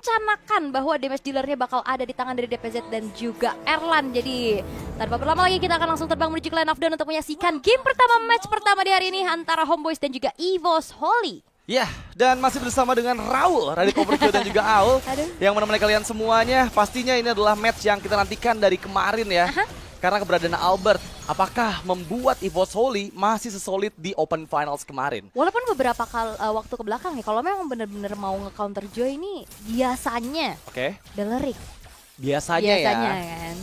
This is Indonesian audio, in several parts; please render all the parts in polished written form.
merencanakan bahwa damage dealernya bakal ada di tangan dari DPZ dan juga Erlan. Jadi tanpa berlama lagi kita akan langsung terbang menuju ke Line of Dawn untuk menyaksikan game pertama, match pertama di hari ini antara Homeboyz dan juga EVOS Holy. Ya, dan masih bersama dengan Raul, Radit Overkill dan juga Aul yang menemani kalian semuanya. Pastinya ini adalah match yang kita nantikan dari kemarin ya. Karena keberadaan Albert, apakah membuat EVOS Holy masih sesolid di Open Finals kemarin? Walaupun beberapa waktu ke belakang ya, kalau memang benar-benar mau nge-counter Joy ini biasanya Delerik. Biasanya ya. Kan.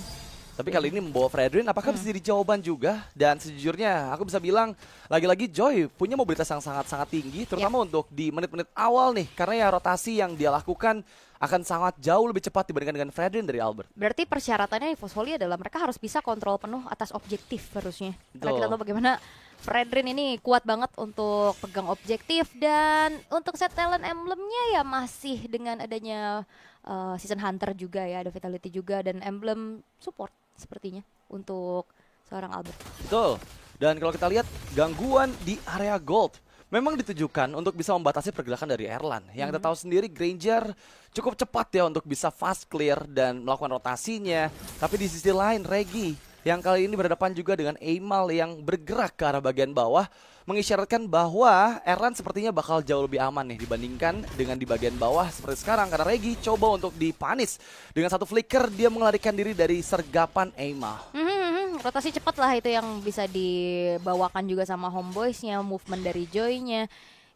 Tapi kali ini membawa Fredrin, apakah bisa jadi jawaban juga? Dan sejujurnya aku bisa bilang, lagi-lagi Joy punya mobilitas yang sangat-sangat tinggi, terutama untuk di menit-menit awal nih. Karena ya rotasi yang dia lakukan akan sangat jauh lebih cepat dibandingkan dengan Fredrin dari Albert. Berarti persyaratannya EVOS Holy adalah mereka harus bisa kontrol penuh atas objektif harusnya. Karena kita tahu bagaimana Fredrin ini kuat banget untuk pegang objektif. Dan untuk set talent emblemnya ya masih dengan adanya Season Hunter juga ya, ada Vitality juga dan emblem support sepertinya untuk seorang Albert. Betul. Dan kalau kita lihat gangguan di area gold memang ditujukan untuk bisa membatasi pergerakan dari Erlan. Yang kita tahu sendiri Granger cukup cepat ya untuk bisa fast clear dan melakukan rotasinya. Tapi di sisi lain Regi yang kali ini berhadapan juga dengan Aimal yang bergerak ke arah bagian bawah, mengisyaratkan bahwa Erlan sepertinya bakal jauh lebih aman nih dibandingkan dengan di bagian bawah seperti sekarang. Karena Regi coba untuk dipanis dengan satu flicker, dia melarikan diri dari sergapan Aimal. Rotasi cepat lah itu yang bisa dibawakan juga sama Homeboyz-nya, movement dari Joy-nya.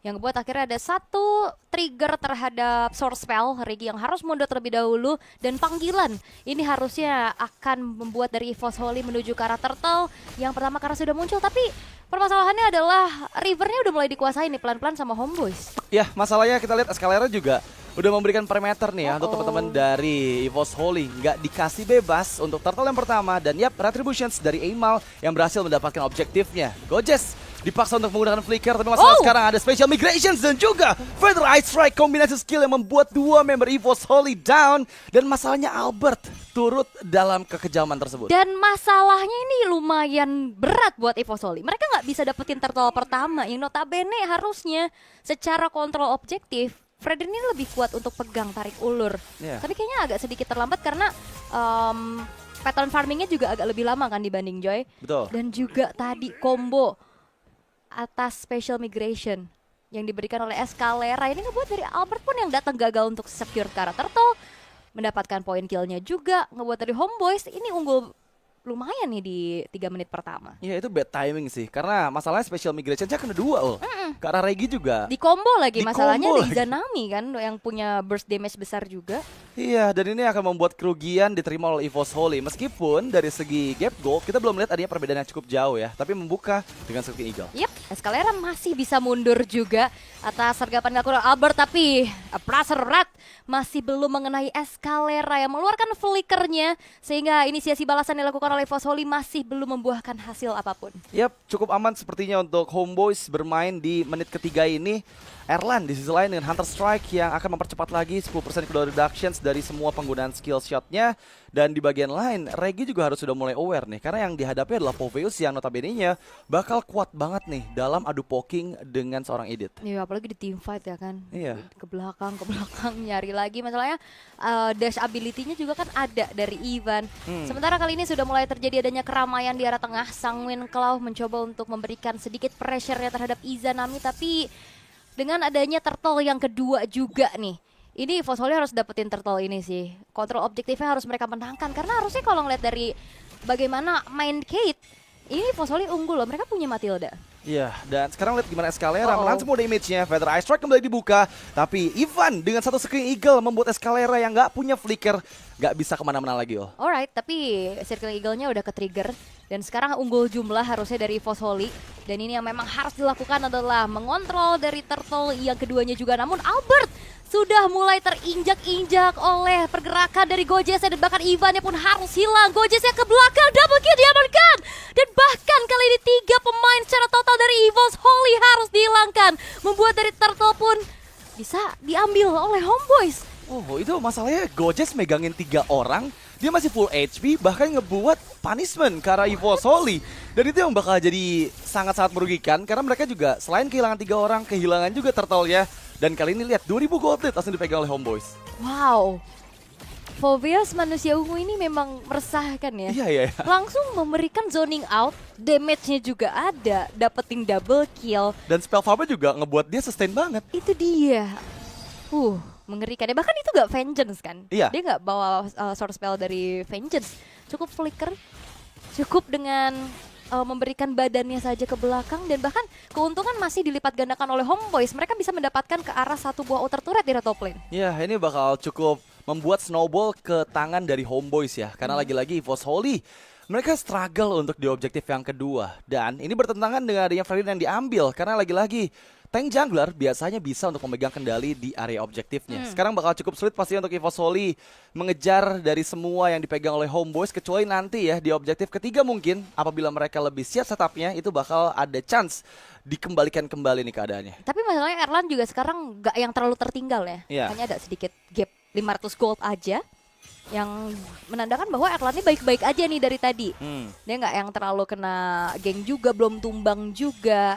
Yang buat akhirnya ada satu trigger terhadap source spell Regi yang harus mundur terlebih dahulu. Dan panggilan ini harusnya akan membuat dari EVOS Holy menuju ke arah Turtle yang pertama karena sudah muncul. Tapi permasalahannya adalah rivernya udah mulai dikuasai nih pelan-pelan sama Homeboyz. Ya, masalahnya kita lihat Escalera juga udah memberikan perimeter nih ya untuk teman-teman dari EVOS Holy. Nggak dikasih bebas untuk Turtle yang pertama. Dan yap, Retributions dari Aimal yang berhasil mendapatkan objektifnya. Gojes dipaksa untuk menggunakan flicker, tapi masalah sekarang ada Special Migrations dan juga Feather Ice Strike, kombinasi skill yang membuat dua member EVOS Holy down. Dan masalahnya Albert turut dalam kekejaman tersebut. Dan masalahnya ini lumayan berat buat EVOS Holy. Mereka nggak bisa dapetin turtle pertama yang notabene harusnya secara kontrol objektif Fredrin ini lebih kuat untuk pegang tarik ulur. Tapi kayaknya agak sedikit terlambat karena pattern farmingnya juga agak lebih lama kan dibanding Joy. Betul. Dan juga tadi combo atas Special Migration yang diberikan oleh Escalera ini ngebuat dari Albert pun yang datang gagal untuk secure ke arah Turtle, mendapatkan poin killnya juga, ngebuat dari Homeboyz ini unggul lumayan nih di 3 menit pertama. Iya, itu bad timing sih, karena masalahnya Special Migration-nya kena dua loh. Ke arah Regi juga. Di combo lagi masalahnya di Izanami kan yang punya burst damage besar juga. Iya, dan ini akan membuat kerugian diterima oleh EVOS Holy. Meskipun dari segi gap gold kita belum lihat adanya perbedaan yang cukup jauh ya, tapi membuka dengan Silky Eagle. Yap, Escalera masih bisa mundur juga atas sergapan Gakuro Albert, tapi Pressure Rat masih belum mengenai Escalera yang mengeluarkan flickernya sehingga inisiasi balasan dilakukan oleh EVOS Holy masih belum membuahkan hasil apapun. Yap, cukup aman sepertinya untuk Homeboyz bermain di menit ketiga ini. Erlan di sisi lain dengan Hunter Strike yang akan mempercepat lagi 10% cooldown reductions dari semua penggunaan skill shotnya. Dan di bagian lain, Regi juga harus sudah mulai aware nih. Karena yang dihadapi adalah Poveus yang notabene-nya bakal kuat banget nih dalam adu poking dengan seorang Edith. Iya, apalagi di team fight ya kan. Iya. Ke belakang nyari lagi. Masalahnya dash ability-nya juga kan ada dari Ivan. Sementara kali ini sudah mulai terjadi adanya keramaian di arah tengah. Sanguine Claw mencoba untuk memberikan sedikit pressure-nya terhadap Izanami, tapi dengan adanya turtle yang kedua juga nih, ini EVOS Holy harus dapetin turtle ini sih. Kontrol objektifnya harus mereka menangkan. Karena harusnya kalau ngeliat dari bagaimana main Kate, ini EVOS Holy unggul loh, mereka punya Matilda. Iya, dan sekarang lihat gimana Escalera menahan semua damage-nya. Feather Ice Strike kembali dibuka, tapi Ivan dengan satu Screaming Eagle membuat Escalera yang nggak punya flicker nggak bisa kemana-mana lagi. Alright, tapi Circle Eagle-nya udah ke-trigger. Dan sekarang unggul jumlah harusnya dari EVOS Holy. Dan ini yang memang harus dilakukan adalah mengontrol dari Turtle yang keduanya juga. Namun Albert sudah mulai terinjak-injak oleh pergerakan dari Gojesnya. Dan bahkan Ivannya pun harus hilang. Gojesnya ke belakang, double kill diamankan. Dan bahkan kali ini 3 pemain secara total dari EVOS Holy harus dihilangkan. Membuat dari Turtle pun bisa diambil oleh Homeboyz. Oh, itu masalahnya Gojes megangin 3 orang, dia masih full HP, bahkan ngebuat punishment ke arah EVOS Holy. Dan itu yang bakal jadi sangat-sangat merugikan, karena mereka juga selain kehilangan 3 orang, kehilangan juga Turtle ya. Dan kali ini lihat 2000 gold lead langsung dipegang oleh Homeboys. Wow. Phoveus manusia ungu ini memang meresahkan ya. Iya, iya. Langsung memberikan zoning out, damage-nya juga ada, dapetin double kill. Dan spell farm juga ngebuat dia sustain banget. Itu dia. Mengerikan ya. Bahkan itu gak vengeance kan? Iya. Dia gak bawa sword spell dari vengeance. Cukup flicker, cukup dengan memberikan badannya saja ke belakang, dan bahkan keuntungan masih dilipat gandakan oleh Homeboys. Mereka bisa mendapatkan ke arah satu buah outer turret di top lane. Ya, ini bakal cukup membuat snowball ke tangan dari Homeboys ya. Karena lagi-lagi EVOS Holy mereka struggle untuk di objektif yang kedua. Dan ini bertentangan dengan adanya Ferdinand yang diambil. Karena lagi-lagi tank jungler biasanya bisa untuk memegang kendali di area objektifnya. Sekarang bakal cukup sulit pastinya untuk EVOS Holy mengejar dari semua yang dipegang oleh Homeboys. Kecuali nanti ya di objektif ketiga mungkin apabila mereka lebih siap setupnya, itu bakal ada chance dikembalikan kembali nih keadaannya. Tapi masalahnya Erlan juga sekarang gak yang terlalu tertinggal ya. Iya. Hanya ada sedikit gap 500 gold aja, yang menandakan bahwa Erlan ini baik-baik aja nih dari tadi. Dia nggak yang terlalu kena geng juga, belum tumbang juga.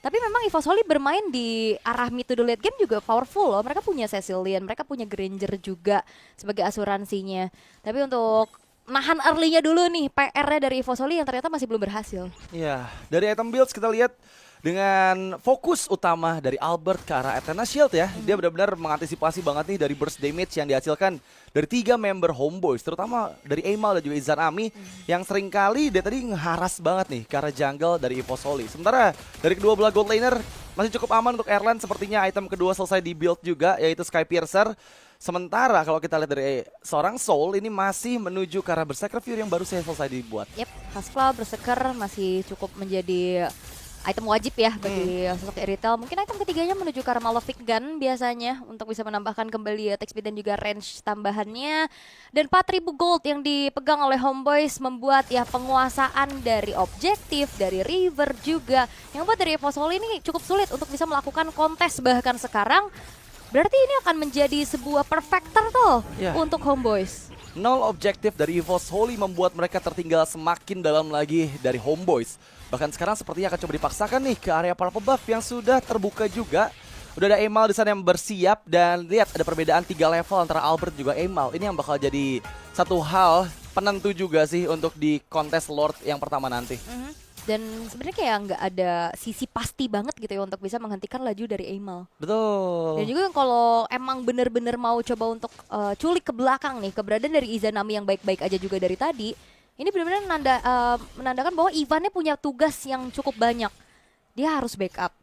Tapi memang EVOS Holy bermain di arah mid to the late game juga powerful loh. Mereka punya Cecilian, mereka punya Granger juga sebagai asuransinya. Tapi untuk nahan early-nya dulu nih, PR-nya dari EVOS Holy yang ternyata masih belum berhasil. Iya, dari item builds kita lihat dengan fokus utama dari Albert ke arah Athena Shield ya. Dia benar-benar mengantisipasi banget nih dari burst damage yang dihasilkan dari 3 member Homeboys, terutama dari Amal dan juga Izanami yang seringkali dia tadi ngeharas banget nih ke arah jungle dari EVOS Holy. Sementara dari kedua belah gold laner masih cukup aman untuk Erlan, sepertinya item kedua selesai di build juga yaitu Sky Piercer. Sementara kalau kita lihat dari seorang Soul ini masih menuju ke arah Berserker Fury yang baru saja selesai dibuat. Yep, Haskell Berserker masih cukup menjadi item wajib ya bagi sosok retail. Mungkin item ketiganya menuju ke arah Malefic Gun biasanya untuk bisa menambahkan kembali attack speed dan juga range tambahannya. Dan 4000 gold yang dipegang oleh Homeboys membuat ya penguasaan dari objektif, dari river juga, yang buat dari EVOS Holy ini cukup sulit untuk bisa melakukan kontes bahkan sekarang. Berarti ini akan menjadi sebuah perfect turtle untuk Homeboys. 0 objektif dari EVOS Holy membuat mereka tertinggal semakin dalam lagi dari Homeboys. Bahkan sekarang sepertinya akan coba dipaksakan nih ke area para buff yang sudah terbuka juga. Udah ada Amal di sana yang bersiap, dan lihat ada perbedaan 3 level antara Albert juga Amal. Ini yang bakal jadi satu hal penentu juga sih untuk di kontes Lord yang pertama nanti. Dan sebenarnya kayak nggak ada sisi pasti banget gitu ya untuk bisa menghentikan laju dari Amal. Betul. Dan juga kalau emang bener-bener mau coba untuk culik ke belakang nih, keberadaan dari Izanami yang baik-baik aja juga dari tadi, ini benar-benar menandakan bahwa Ivannya punya tugas yang cukup banyak. Dia harus backup,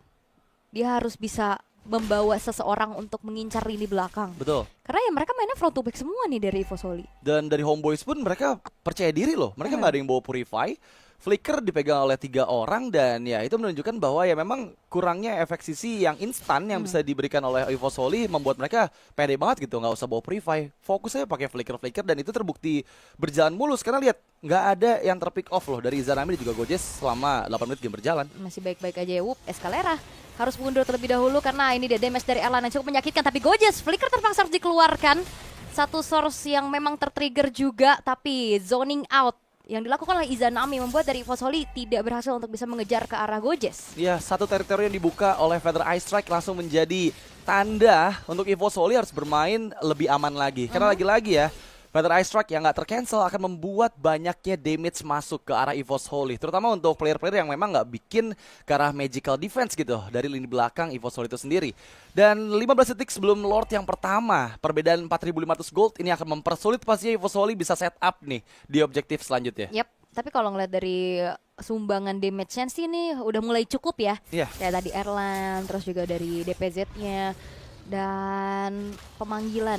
dia harus bisa membawa seseorang untuk mengincar lini belakang. Betul. Karena ya mereka mainnya front to back semua nih dari EVOS Holy. Dan dari Homeboys pun mereka percaya diri loh. Mereka nggak ada yang bawa Purify. Flicker dipegang oleh 3 orang, dan ya itu menunjukkan bahwa ya memang kurangnya efek sisi yang instan yang bisa diberikan oleh EVOS Holy membuat mereka pede banget gitu, nggak usah bawa Purify, fokus aja pakai flicker, dan itu terbukti berjalan mulus karena lihat nggak ada yang terpick off loh dari Izanami dan juga Gojes selama 8 menit game berjalan. Masih baik-baik aja ya. Escalera harus mundur terlebih dahulu karena ini dia damage dari Erlan yang cukup menyakitkan, tapi Gojes flicker terpaksa harus dikeluarkan. Satu source yang memang tertrigger juga, tapi zoning out yang dilakukan oleh Izanami membuat dari EVOS Holy tidak berhasil untuk bisa mengejar ke arah Gojes. Ya, satu teritori yang dibuka oleh Feather Ice Strike langsung menjadi tanda untuk EVOS Holy harus bermain lebih aman lagi. Karena lagi-lagi ya, Feather Ice Strike yang nggak tercancel akan membuat banyaknya damage masuk ke arah EVOS Holy. Terutama untuk player-player yang memang nggak bikin ke arah magical defense gitu dari lini belakang EVOS Holy itu sendiri. Dan 15 detik sebelum Lord yang pertama, perbedaan 4.500 gold ini akan mempersulit pastinya EVOS Holy bisa set up nih di objektif selanjutnya. Yap, tapi kalau ngeliat dari sumbangan damage-nya sih nih udah mulai cukup ya. Kayak tadi Erlan, terus juga dari DPZ-nya, dan pemanggilan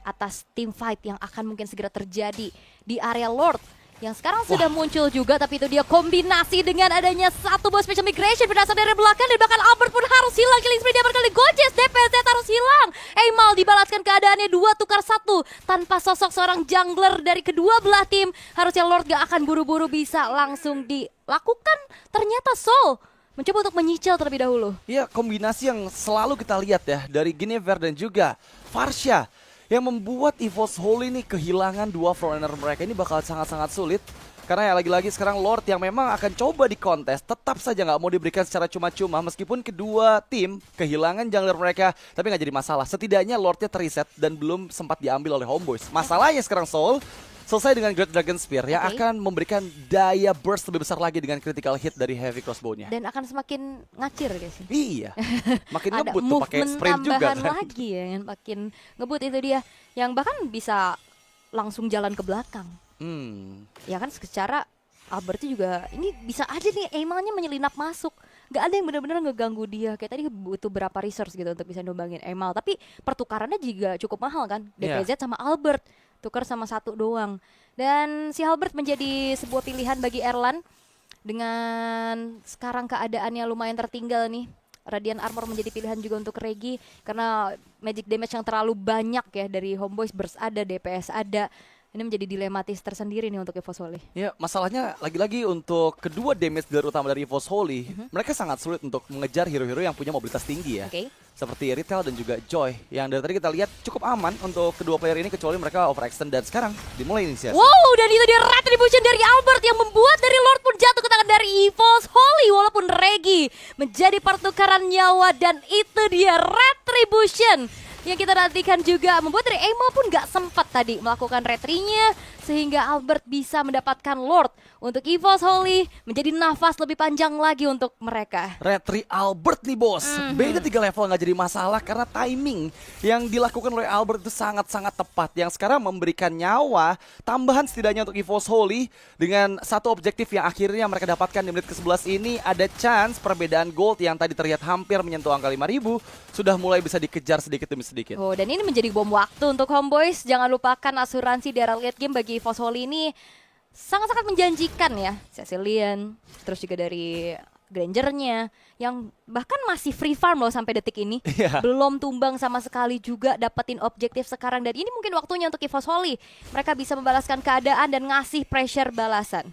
atas team fight yang akan mungkin segera terjadi di area Lord yang sekarang sudah muncul juga, tapi itu dia kombinasi dengan adanya satu buah special migration berdasar dari belakang, dan bahkan Albert pun harus hilang, killing spree dia berkali Gojes, DPZ harus hilang. Amal dibalaskan keadaannya 2 tukar 1 tanpa sosok seorang jungler dari kedua belah tim. Harusnya Lord gak akan buru-buru bisa langsung dilakukan, ternyata Soul mencoba untuk menyicil terlebih dahulu. Iya, kombinasi yang selalu kita lihat ya dari Guinevere dan juga Farsha yang membuat EVOS Holy ini kehilangan 2 frontrunner mereka. Ini bakal sangat-sangat sulit Karena ya lagi-lagi sekarang Lord yang memang akan coba di kontes tetap saja nggak mau diberikan secara cuma-cuma meskipun kedua tim kehilangan jungler mereka, tapi nggak jadi masalah. Setidaknya Lordnya terreset dan belum sempat diambil oleh Homeboys. Masalahnya sekarang Soul selesai dengan Great Dragon Spear yang akan memberikan daya burst lebih besar lagi dengan critical hit dari heavy crossbow-nya. Dan akan semakin ngacir guys. Iya, makin Ada ngebut tuh pakai sprint juga tambahan kan. lagi ya, yang makin ngebut itu dia. Yang bahkan bisa langsung jalan ke belakang. Ya kan secara Albertnya juga ini bisa aja nih Aimalnya menyelinap masuk. Gak ada yang benar-benar ngeganggu dia. Kayak tadi butuh berapa resource gitu untuk bisa numbangin Aimal. Tapi pertukarannya juga cukup mahal kan. DPZ sama Albert tukar sama satu doang. Dan si Albert menjadi sebuah pilihan bagi Erlan. Dengan sekarang keadaannya lumayan tertinggal nih. Radiant Armor menjadi pilihan juga untuk Regi. Karena magic damage yang terlalu banyak ya. Dari Homeboys, Burst ada, DPS ada. Ini menjadi dilematis tersendiri nih untuk EVOS Holy. Ya, masalahnya lagi-lagi untuk kedua damage dealer utama dari EVOS Holy, mereka sangat sulit untuk mengejar hero-hero yang punya mobilitas tinggi ya. Seperti Retail dan juga Joy, yang dari tadi kita lihat cukup aman untuk kedua player ini kecuali mereka overextend dan sekarang dimulai inisiasi. Wow, dan itu dia retribution dari Albert yang membuat dari Lord pun jatuh ke tangan dari EVOS Holy walaupun Regi menjadi pertukaran nyawa dan itu dia retribution yang kita nantikan juga membuat dari Aimal pun gak sempat tadi melakukan retrinya sehingga Albert bisa mendapatkan Lord untuk EVOS Holy menjadi nafas lebih panjang lagi untuk mereka. Retri Albert nih bos, beda 3 level nggak jadi masalah karena timing yang dilakukan oleh Albert itu sangat-sangat tepat. Yang sekarang memberikan nyawa tambahan setidaknya untuk EVOS Holy dengan satu objektif yang akhirnya mereka dapatkan di menit ke-11 ini. Ada chance perbedaan gold yang tadi terlihat hampir menyentuh angka 5.000 sudah mulai bisa dikejar sedikit demi sedikit. Oh, dan ini menjadi bom waktu untuk Homeboys. Jangan lupakan asuransi di area late game bagi EVOS Holy ini sangat-sangat menjanjikan ya. Cecilian, terus juga dari Grangernya yang bahkan masih free farm loh sampai detik ini. Belum tumbang sama sekali juga dapetin objektif sekarang. Dan ini mungkin waktunya untuk EVOS Holy. Mereka bisa membalaskan keadaan dan ngasih pressure balasan.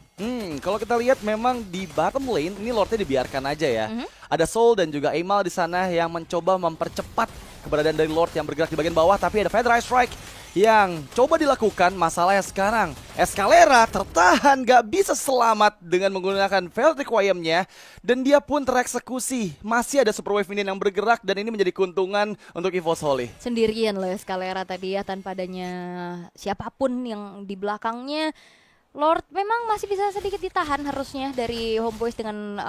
Kalau kita lihat memang di bottom lane ini Lordnya dibiarkan aja ya. Ada Soul dan juga Aimal di sana yang mencoba mempercepat keberadaan dari Lord yang bergerak di bagian bawah. Tapi ada Fedra Strike yang coba dilakukan. Masalahnya sekarang Escalera tertahan, gak bisa selamat dengan menggunakan Veiled Requiem-nya. Dan dia pun tereksekusi. Masih ada Super Wave Minion yang bergerak dan ini menjadi keuntungan untuk EVOS Holy. Sendirian loh Escalera tadi ya, tanpa adanya siapapun yang di belakangnya. Lord memang masih bisa sedikit ditahan harusnya dari Homeboys dengan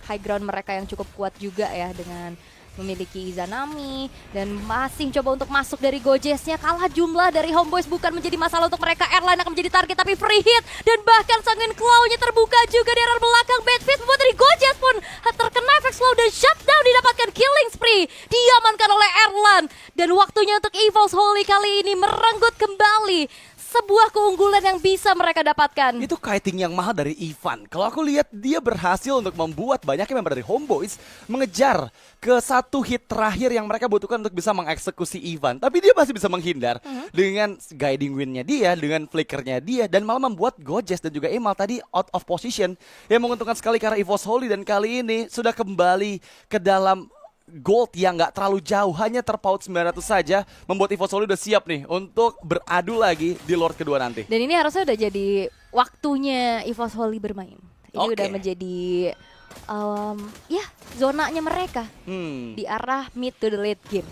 high ground mereka yang cukup kuat juga ya, dengan memiliki Izanami dan masih coba untuk masuk dari Gojesnya. Kalah jumlah dari Homeboys bukan menjadi masalah untuk mereka. Airline akan menjadi target tapi free hit dan bahkan Sanguine Claw-nya terbuka juga di arah belakang. Badfist membuat dari Gojes pun terkena efek slow dan shutdown, didapatkan killing spree diamankan oleh Erlan. Dan waktunya untuk EVOS Holy kali ini merenggut kembali sebuah keunggulan yang bisa mereka dapatkan. Itu kiting yang mahal dari Ivan. Kalau aku lihat dia berhasil untuk membuat banyaknya member dari Homeboys mengejar ke satu hit terakhir yang mereka butuhkan untuk bisa mengeksekusi Ivan. Tapi dia masih bisa menghindar dengan guiding win-nya dia, dengan flickernya dia, dan malah membuat Gojes dan juga Aimal tadi out of position. Yang menguntungkan sekali karena EVOS Holy dan kali ini sudah kembali ke dalam gold yang gak terlalu jauh, hanya terpaut 900 saja, membuat EVOS Holy udah siap nih untuk beradu lagi di Lord kedua nanti. Dan ini harusnya udah jadi waktunya EVOS Holy bermain. Ini udah menjadi ya zonanya mereka di arah mid to the late game.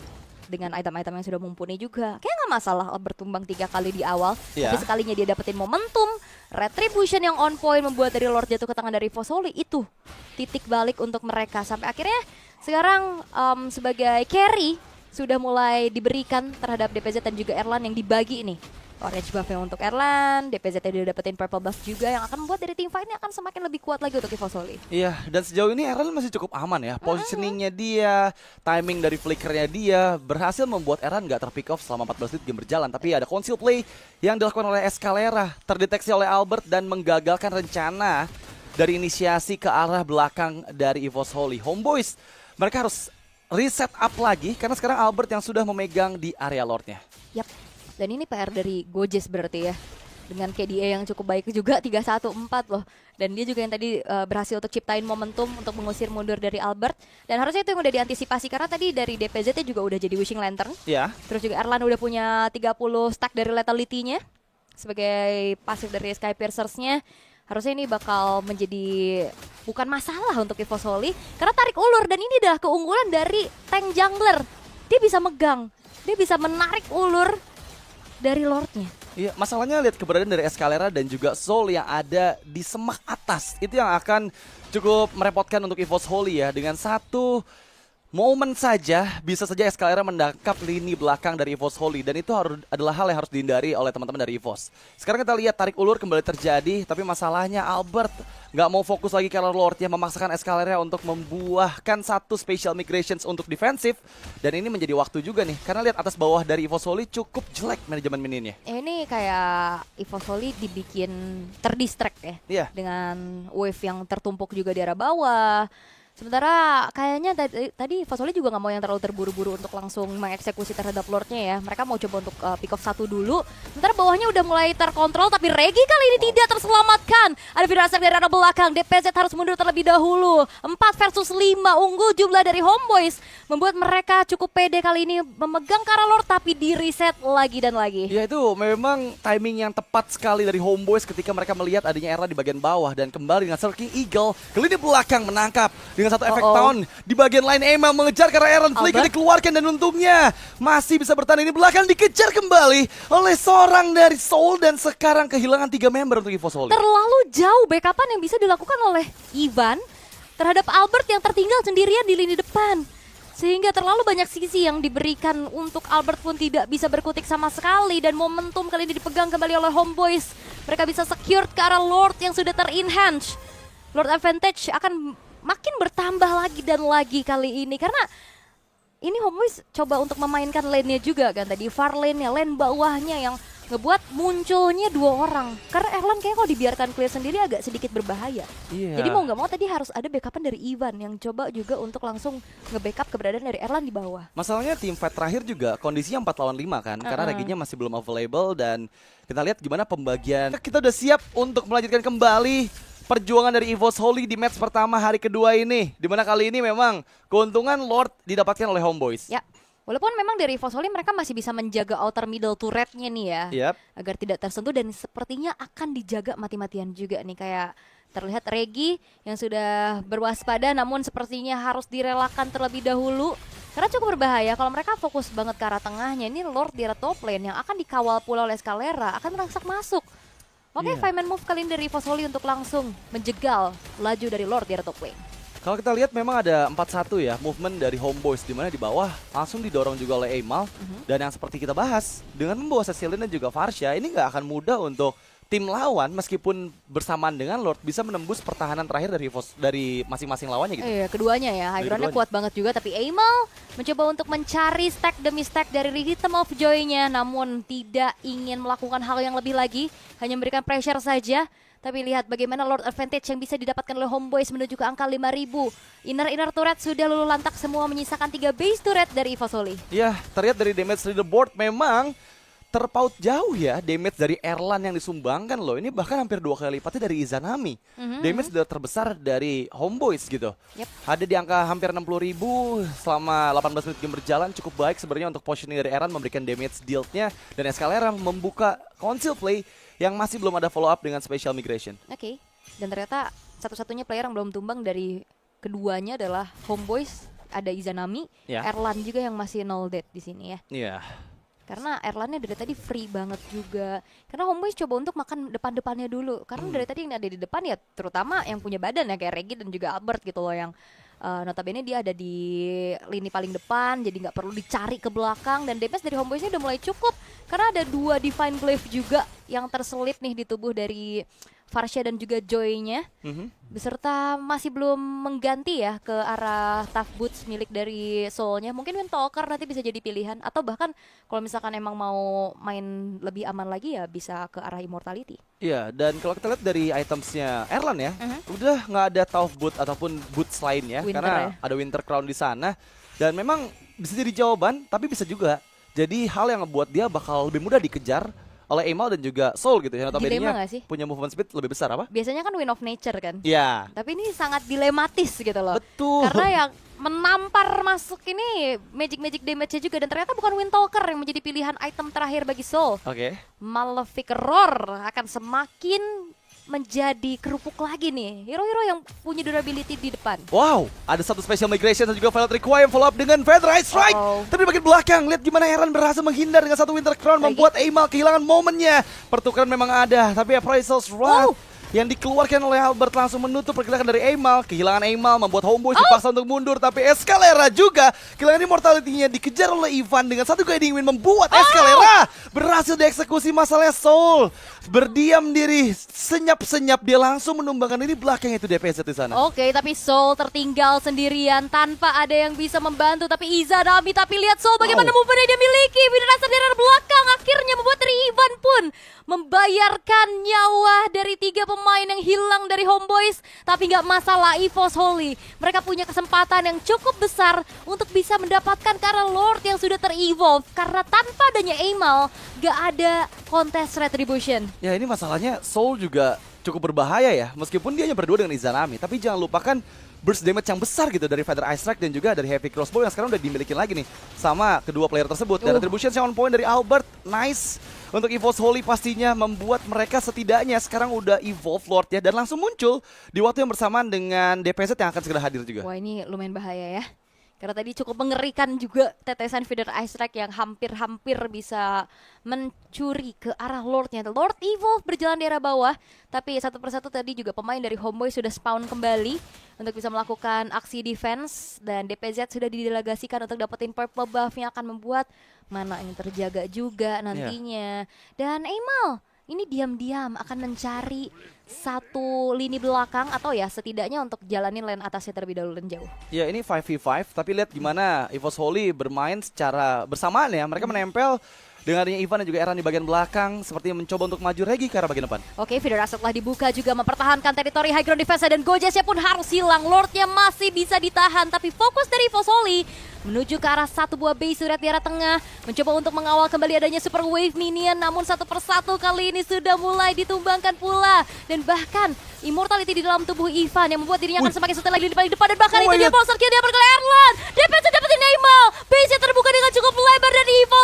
Dengan item-item yang sudah mumpuni juga, kayak gak masalah bertumbang 3 kali di awal. Tapi sekalinya dia dapetin momentum, retribution yang on point membuat dari Lord jatuh ke tangan dari EVOS Holy. Itu titik balik untuk mereka. Sampai akhirnya sekarang sebagai carry sudah mulai diberikan terhadap DPZ dan juga Erlan yang dibagi nih. Orange buff yang untuk Erlan, DPZ dia dapetin purple buff juga yang akan membuat dari team fight ini akan semakin lebih kuat lagi untuk EVOS Holy. Iya, dan sejauh ini Erlan masih cukup aman ya. Positioningnya dia, timing dari flickernya dia berhasil membuat Erlan gak terpick off selama 14 menit game berjalan. Tapi ada conceal play yang dilakukan oleh Escalera, terdeteksi oleh Albert dan menggagalkan rencana dari inisiasi ke arah belakang dari EVOS Holy. Homeboys, mereka harus reset up lagi karena sekarang Albert yang sudah memegang di area Lordnya. Yap. Dan ini PR dari Gojes berarti ya. Dengan KDA yang cukup baik juga 3-1-4 loh. Dan dia juga yang tadi berhasil untuk ciptain momentum untuk mengusir mundur dari Albert. Dan harusnya itu yang udah diantisipasi karena tadi dari DPZ juga udah jadi Wishing Lantern. Iya. Terus juga Erlan udah punya 30 stack dari Lethality-nya sebagai pasif dari Sky Piercers-nya. harusnya ini bakal menjadi bukan masalah untuk EVOS Holy karena tarik ulur, dan ini adalah keunggulan dari tank jungler. Dia bisa megang, dia bisa menarik ulur dari Lordnya. Iya, masalahnya lihat keberadaan dari Escalera dan juga Soul yang ada di semak atas. Itu yang akan cukup merepotkan untuk EVOS Holy ya. Dengan satu momen saja bisa saja Escalera mendangkap lini belakang dari EVOS Holy, dan itu adalah hal yang harus dihindari oleh teman-teman dari EVOS. Sekarang kita lihat tarik ulur kembali terjadi, tapi masalahnya Albert nggak mau fokus lagi ke Lordnya, memaksakan Escalera untuk membuahkan satu special migrations untuk defensif, dan ini menjadi waktu juga nih karena lihat atas bawah dari EVOS Holy cukup jelek manajemen mininnya. Ini kayak EVOS Holy dibikin terdistract ya, Iya. dengan wave yang tertumpuk juga di arah bawah. Sementara kayaknya tadi EVOS Holy juga nggak mau yang terlalu terburu-buru untuk langsung mengeksekusi terhadap Lordnya ya. Mereka mau coba untuk pick off satu dulu. Sementara bawahnya udah mulai terkontrol, tapi Regi kali ini tidak terselamatkan. Ada Firasat dari arah belakang, DPZ harus mundur terlebih dahulu. 4 versus 5, unggul jumlah dari Homeboys, membuat mereka cukup pede kali ini memegang Kara Lord, tapi di reset lagi dan lagi. Ya itu memang timing yang tepat sekali dari Homeboys ketika mereka melihat adanya Erla di bagian bawah, dan kembali dengan Searching Eagle ke lini belakang menangkap dengan satu efek town di bagian lain. Emma mengejar karena Aaron Flick dikeluarkan, dan untungnya masih bisa bertahan ini belakang, dikejar kembali oleh seorang dari Soul, dan sekarang kehilangan 3 member untuk EVOS Holy. Terlalu jauh backupan yang bisa dilakukan oleh Ivan terhadap Albert yang tertinggal sendirian di lini depan. Sehingga terlalu banyak sisi yang diberikan untuk Albert pun tidak bisa berkutik sama sekali, dan momentum kali ini dipegang kembali oleh Homeboys. Mereka bisa secure ke arah Lord yang sudah ter-enhance. Lord advantage akan makin bertambah lagi dan lagi kali ini, karena ini Homeboys coba untuk memainkan lane-nya juga kan, tadi far lane-nya, lane bawahnya yang ngebuat munculnya 2 orang. Karena Erlan kayaknya kalau dibiarkan clear sendiri agak sedikit berbahaya. Iya. Jadi mau nggak mau tadi harus ada backupan dari Ivan yang coba juga untuk langsung nge-backup keberadaan dari Erlan di bawah. Masalahnya tim fight terakhir juga kondisinya 4 lawan 5 kan, karena Reginya masih belum available, dan kita lihat gimana pembagian. Kita udah siap untuk melanjutkan kembali perjuangan dari EVOS Holy di match pertama hari kedua ini, dimana kali ini memang keuntungan Lord didapatkan oleh Homeboys. Ya, walaupun memang dari EVOS Holy mereka masih bisa menjaga outer middle turretnya nih ya, Yap. agar tidak tersentuh, dan sepertinya akan dijaga mati-matian juga nih. Kayak terlihat Regi yang sudah berwaspada, namun sepertinya harus direlakan terlebih dahulu karena cukup berbahaya kalau mereka fokus banget ke arah tengahnya. Ini Lord di arah top lane yang akan dikawal pula oleh Escalera akan merangsak masuk. Oke, five-man move kali ini dari EVOS Holy untuk langsung menjegal laju dari Lord di arah top lane. Kalau kita lihat memang ada 4-1 ya movement dari Homeboys, di mana di bawah langsung didorong juga oleh Aimal. Dan yang seperti kita bahas, dengan membawa Cecilyn dan juga Varsha, ini nggak akan mudah untuk tim lawan meskipun bersamaan dengan Lord bisa menembus pertahanan terakhir dari masing-masing lawannya gitu. Iya, keduanya ya. High ground-nya kuat banget juga, tapi Aimal mencoba untuk mencari stack demi stack dari Rhythm of Joy-nya, namun tidak ingin melakukan hal yang lebih lagi, hanya memberikan pressure saja. Tapi lihat bagaimana Lord advantage yang bisa didapatkan oleh Homeboys menuju ke angka 5.000. Inner turret sudah lulu lantak semua, menyisakan 3 base turret dari EVOS Holy. Iya, terlihat dari damage leaderboard memang terpaut jauh ya damage dari Erlan yang disumbangkan loh. Ini bahkan hampir 2 kali lipatnya dari Izanami. Damage terbesar dari Homeboys gitu. Ada di angka hampir 60.000 selama 18 menit game berjalan, cukup baik sebenarnya untuk positioning dari Erlan, memberikan damage dealt-nya, dan Escalera membuka conceal play yang masih belum ada follow up dengan special migration. Oke. Dan ternyata satu-satunya player yang belum tumbang dari keduanya adalah Homeboys, ada Izanami, Erlan juga yang masih 0 dead di sini ya. Iya. Karena Erlannya dari tadi free banget juga. Karena Homeboys coba untuk makan depan-depannya dulu. Karena dari tadi yang ada di depan ya terutama yang punya badan ya, kayak Regi dan juga Albert gitu loh, yang notabene dia ada di lini paling depan, jadi nggak perlu dicari ke belakang. Dan damage dari Homeboysnya udah mulai cukup karena ada 2 Divine Glaive juga yang terselip nih di tubuh dari Varsha dan juga Joy-nya, beserta masih belum mengganti ya ke arah Tough Boots milik dari Soul-nya. Mungkin Windtalker nanti bisa jadi pilihan, atau bahkan kalau misalkan emang mau main lebih aman lagi ya bisa ke arah Immortality. Iya, dan kalau kita lihat dari itemsnya Erlan ya, udah nggak ada Tough Boot ataupun boots lainnya, karena ada Winter Crown di sana. Dan memang bisa jadi jawaban, tapi bisa juga jadi hal yang ngebuat dia bakal lebih mudah dikejar oleh Aimal dan juga Soul gitu ya. Notabene-nya punya movement speed lebih besar apa? Biasanya kan Wind of Nature kan? Iya. Tapi ini sangat dilematis gitu loh. Betul. Karena yang menampar masuk ini magic damage-nya juga, dan ternyata bukan Windtalker yang menjadi pilihan item terakhir bagi Soul. Oke. Malefic Roar akan semakin menjadi kerupuk lagi nih. Hero-hero yang punya durability di depan. Wow, ada satu special migration dan juga Violet Requiem follow up dengan Feather Ice Strike. Tapi di bagian belakang, lihat gimana Heran berhasil menghindar dengan satu Winter Crown, membuat Aimal kehilangan momennya. Pertukaran memang ada, tapi Appraisal's Wrath yang dikeluarkan oleh Albert langsung menutup pergerakan dari Aimal. Kehilangan Aimal membuat Homeboy dipaksa untuk mundur, tapi Escalera juga kehilangan immortality-nya, dikejar oleh Ivan dengan satu guiding wind, membuat Escalera berhasil dieksekusi. Masalahnya Soul berdiam diri, senyap-senyap, dia langsung menumbangkan ini belakang itu DPZ di sana. Oke, tapi Soul tertinggal sendirian tanpa ada yang bisa membantu. Tapi Izanami, tapi lihat Soul bagaimana movement yang dia miliki. Windrasa dari arah belakang akhirnya membuat dari Ivan pun membayarkan nyawa dari 3 pemain yang hilang dari Homeboys. Tapi nggak masalah, EVOS Holy mereka punya kesempatan yang cukup besar untuk bisa mendapatkan karena Lord yang sudah ter-evolve. Karena tanpa adanya Aimal, nggak ada kontes Retribution. Ya ini masalahnya Soul juga cukup berbahaya ya, meskipun dia hanya berdua dengan Izanami. Tapi jangan lupakan burst damage yang besar gitu dari Feather Ice Strike dan juga dari Heavy Crossbow yang sekarang udah dimiliki lagi nih sama kedua player tersebut. Dan Retribution on point dari Albert, nice untuk EVOS Holy, pastinya membuat mereka setidaknya sekarang udah evolve Lord ya, dan langsung muncul di waktu yang bersamaan dengan DPZ yang akan segera hadir juga. Wah, ini lumayan bahaya ya. Karena tadi cukup mengerikan juga tetesan Feather Ice Strike yang hampir-hampir bisa mencuri ke arah Lordnya. Lord evolve berjalan di arah bawah, tapi satu persatu tadi juga pemain dari Homeboy sudah spawn kembali untuk bisa melakukan aksi defense, dan DPZ sudah didelegasikan untuk dapetin purple buff yang akan membuat mana yang terjaga juga nantinya. Dan Aimal ini diam-diam akan mencari satu lini belakang atau ya setidaknya untuk jalanin lane atasnya terlebih dahulu dan jauh. Ya ini 5v5, tapi lihat gimana EVOS Holy bermain secara bersamaan ya. Mereka menempel dengan adanya Ivan dan juga Eran di bagian belakang, sepertinya mencoba untuk maju Regi ke arah bagian depan. Oke, Feeder Asset telah dibuka juga mempertahankan teritori high ground defense, dan Gojesnya pun harus hilang. Lordnya masih bisa ditahan, tapi fokus dari EVOS Holy menuju ke arah satu buah base turret di arah tengah, mencoba untuk mengawal kembali adanya super wave minion, namun satu persatu kali ini sudah mulai ditumbangkan pula. Dan bahkan immortality di dalam tubuh Ivan yang membuat dirinya akan semakin sulit lagi di paling depan, dan bahkan itu dia monster kill dia oleh Erlan. DPS dapetin Aimal, base-nya terbuka dengan cukup lebar, dan EVOS